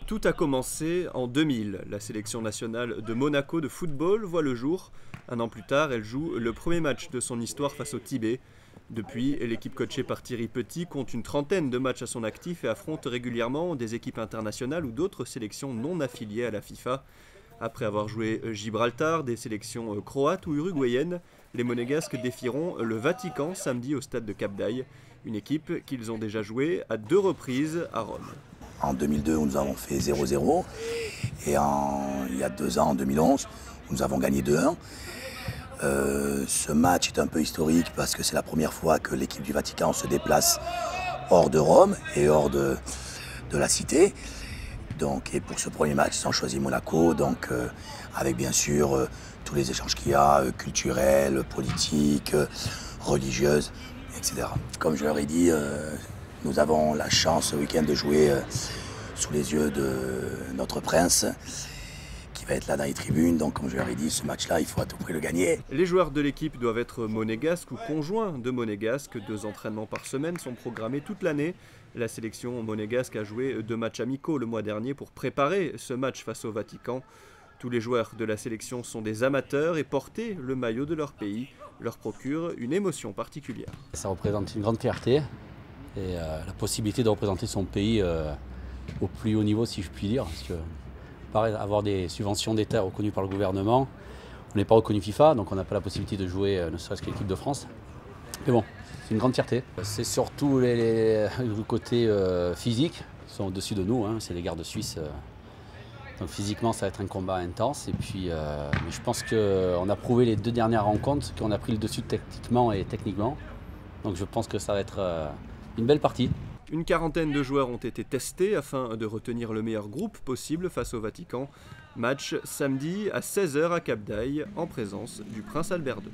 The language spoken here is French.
Tout a commencé en 2000. La sélection nationale de Monaco de football voit le jour. Un an plus tard, elle joue le premier match de son histoire face au Tibet. Depuis, l'équipe coachée par Thierry Petit compte une trentaine de matchs à son actif et affronte régulièrement des équipes internationales ou d'autres sélections non affiliées à la FIFA. Après avoir joué Gibraltar, des sélections croates ou uruguayennes, les Monégasques défieront le Vatican samedi au stade de Cap-d'Aille, une équipe qu'ils ont déjà jouée à 2 reprises à Rome. En 2002, nous avons fait 0-0 et il y a 2 ans, en 2011, nous avons gagné 2-1. Ce match est un peu historique parce que c'est la première fois que l'équipe du Vatican se déplace hors de Rome et hors de la cité. Donc, et pour ce premier match, ils ont choisi Monaco, donc, avec bien sûr tous les échanges qu'il y a, culturels, politiques, religieuses, etc. Comme je leur ai dit, nous avons la chance ce week-end de jouer sous les yeux de notre prince, qui va être là dans les tribunes. Donc comme je leur ai dit, ce match-là, il faut à tout prix le gagner. Les joueurs de l'équipe doivent être monégasques ou conjoints de monégasques. 2 entraînements par semaine sont programmés toute l'année. La sélection monégasque a joué 2 matchs amicaux le mois dernier pour préparer ce match face au Vatican. Tous les joueurs de la sélection sont des amateurs et porter le maillot de leur pays leur procure une émotion particulière. Ça représente une grande fierté et la possibilité de représenter son pays au plus haut niveau, si je puis dire. Parce que pareil, avoir des subventions d'État reconnues par le gouvernement, on n'est pas reconnu FIFA, donc on n'a pas la possibilité de jouer ne serait-ce que l'équipe de France. Mais bon, c'est une grande fierté. C'est surtout le côté physique qui sont au-dessus de nous, hein, c'est les gardes suisses. Donc physiquement, ça va être un combat intense. Et puis, mais je pense qu'on a prouvé les 2 dernières rencontres qu'on a pris le dessus tactiquement et techniquement. Donc je pense que ça va être une belle partie. Une quarantaine de joueurs ont été testés afin de retenir le meilleur groupe possible face au Vatican. Match samedi à 16 h à Cap-d'Aille en présence du prince Albert II.